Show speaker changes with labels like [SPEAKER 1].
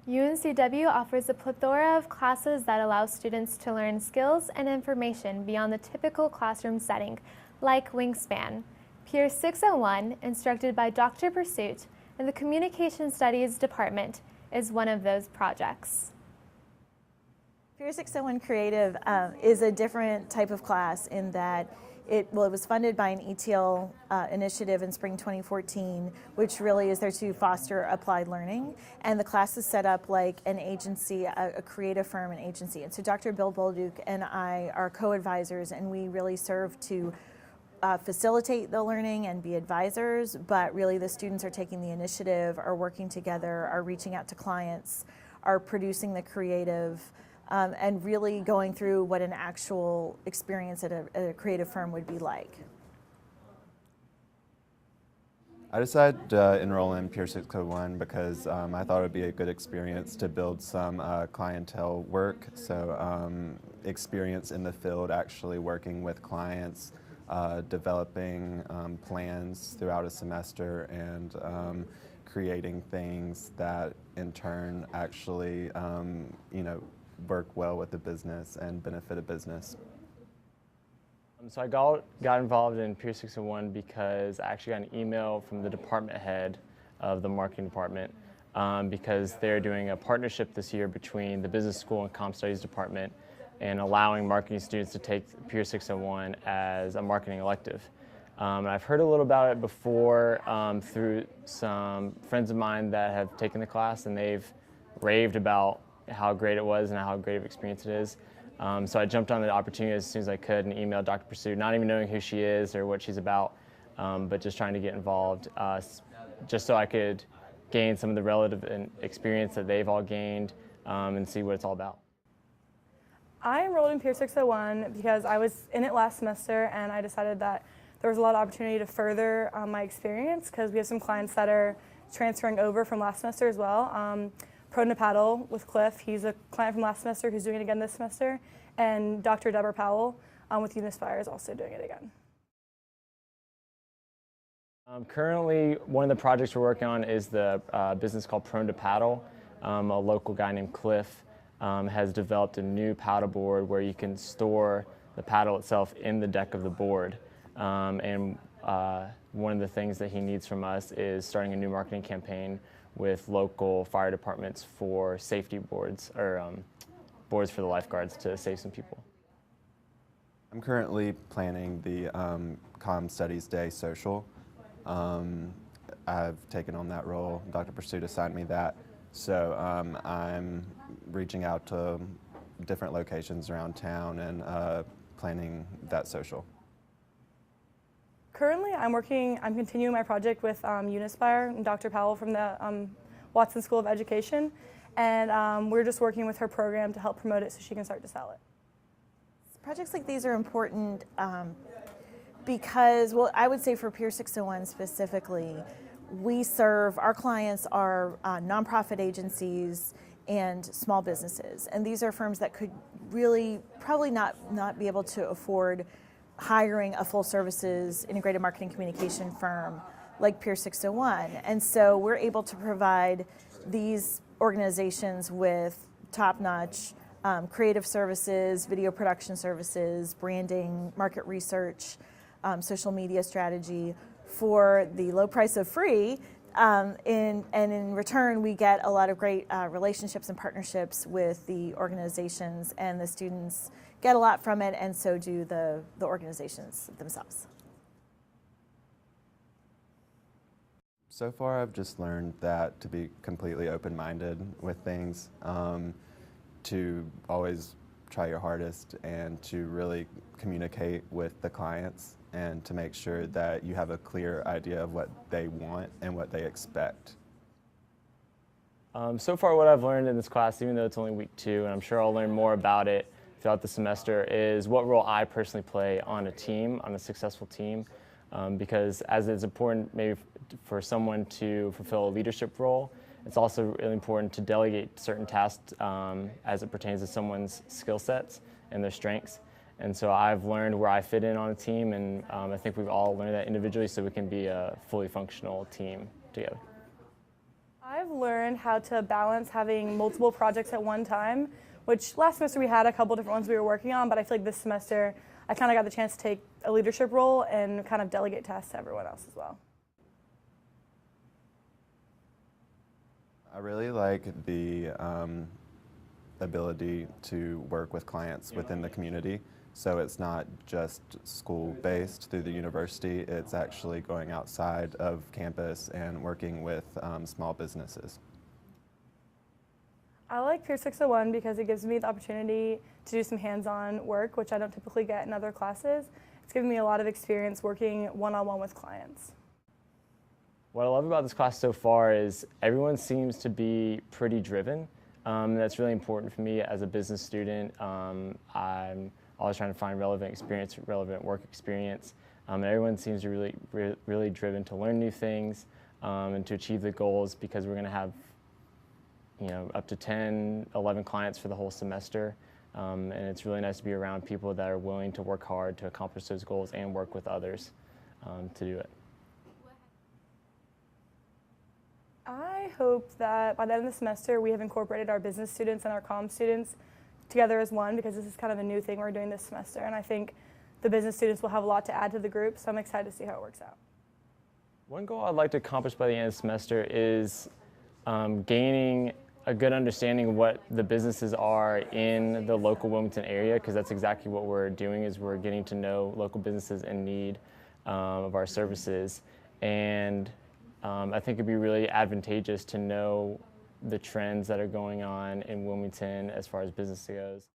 [SPEAKER 1] UNCW offers a plethora of classes that allow students to learn skills and information beyond the typical classroom setting, like Wingspan. Pier 601, instructed by Dr. Pursuit in the Communication Studies Department, is one of those projects.
[SPEAKER 2] Pier 601 Creative is a different type of class in that it was funded by an ETL initiative in spring 2014, which really is there to foster applied learning. And the class is set up like an agency, a creative firm and agency. And so Dr. Bill Bolduc and I are co-advisors, and we really serve to facilitate the learning and be advisors, but really the students are taking the initiative, are working together, are reaching out to clients, are producing the creative, and really going through what an actual experience at a creative firm would be like.
[SPEAKER 3] I decided to enroll in Pier 601 because I thought it would be a good experience to build some clientele work, so experience in the field actually working with clients, developing plans throughout a semester, and creating things that in turn actually work well with the business and benefit a business.
[SPEAKER 4] So I got involved in Pier 601 because I actually got an email from the department head of the marketing department because they're doing a partnership this year between the business school and comm studies department and allowing marketing students to take Pier 601 as a marketing elective. I've heard a little about it before through some friends of mine that have taken the class, and they've raved about how great it was and how great of an experience it is. So I jumped on the opportunity as soon as I could and emailed Dr. Pursuit, not even knowing who she is or what she's about, but just trying to get involved, just so I could gain some of the relative experience that they've all gained and see what it's all about.
[SPEAKER 5] I enrolled in Pier 601 because I was in it last semester, and I decided that there was a lot of opportunity to further my experience because we have some clients that are transferring over from last semester as well. Prone to Paddle with Cliff, he's a client from last semester who's doing it again this semester, and Dr. Deborah Powell with Unispire is also doing it again.
[SPEAKER 4] Currently, one of the projects we're working on is the business called Prone to Paddle. A local guy named Cliff has developed a new paddle board where you can store the paddle itself in the deck of the board. And one of the things that he needs from us is starting a new marketing campaign with local fire departments for safety boards, or boards for the lifeguards to save some people.
[SPEAKER 3] I'm currently planning the Comm Studies Day social. I've taken on that role. Dr. Pursuit assigned me that. So I'm reaching out to different locations around town and planning that social.
[SPEAKER 5] Currently, I'm continuing my project with Unispire and Dr. Powell from the Watson School of Education, and we're just working with her program to help promote it so she can start to sell it.
[SPEAKER 2] Projects like these are important because, well, I would say for Pier 601 specifically, our clients are nonprofit agencies and small businesses, and these are firms that could really probably not be able to afford hiring a full services integrated marketing communication firm like Pier 601. And so we're able to provide these organizations with top-notch creative services, video production services, branding, market research, social media strategy for the low price of free. And in return, we get a lot of great relationships and partnerships with the organizations, and the students get a lot from it, and so do the organizations themselves.
[SPEAKER 3] So far, I've just learned that to be completely open-minded with things, to always try your hardest, and to really communicate with the clients, and to make sure that you have a clear idea of what they want and what they expect.
[SPEAKER 4] So far, what I've learned in this class, even though it's only week 2, and I'm sure I'll learn more about it throughout the semester, is what role I personally play on a team, on a successful team. Because as it's important maybe for someone to fulfill a leadership role, it's also really important to delegate certain tasks as it pertains to someone's skill sets and their strengths. And so I've learned where I fit in on a team, and I think we've all learned that individually so we can be a fully functional team together.
[SPEAKER 5] I I've learned how to balance having multiple projects at one time, which last semester we had a couple different ones we were working on, but I feel like this semester I kind of got the chance to take a leadership role and kind of delegate tasks to everyone else as well.
[SPEAKER 3] I really like the ability to work with clients within the community. So it's not just school-based through the university, it's actually going outside of campus and working with small businesses.
[SPEAKER 5] I like Peer 601 because it gives me the opportunity to do some hands-on work, which I don't typically get in other classes. It's given me a lot of experience working one-on-one with clients.
[SPEAKER 4] What I love about this class so far is everyone seems to be pretty driven. That's really important for me as a business student. I'm always trying to find relevant experience, relevant work experience. And everyone seems to really driven to learn new things and to achieve the goals, because we're going to have up to 10, 11 clients for the whole semester. And it's really nice to be around people that are willing to work hard to accomplish those goals and work with others to do it.
[SPEAKER 5] I hope that by the end of the semester we have incorporated our business students and our comm students together as one, because this is kind of a new thing we're doing this semester, and I think the business students will have a lot to add to the group, so I'm excited to see how it works out.
[SPEAKER 4] One goal I'd like to accomplish by the end of the semester is gaining a good understanding of what the businesses are in the local Wilmington area, because that's exactly what we're doing, is we're getting to know local businesses in need of our services. And I think it'd be really advantageous to know the trends that are going on in Wilmington as far as business goes.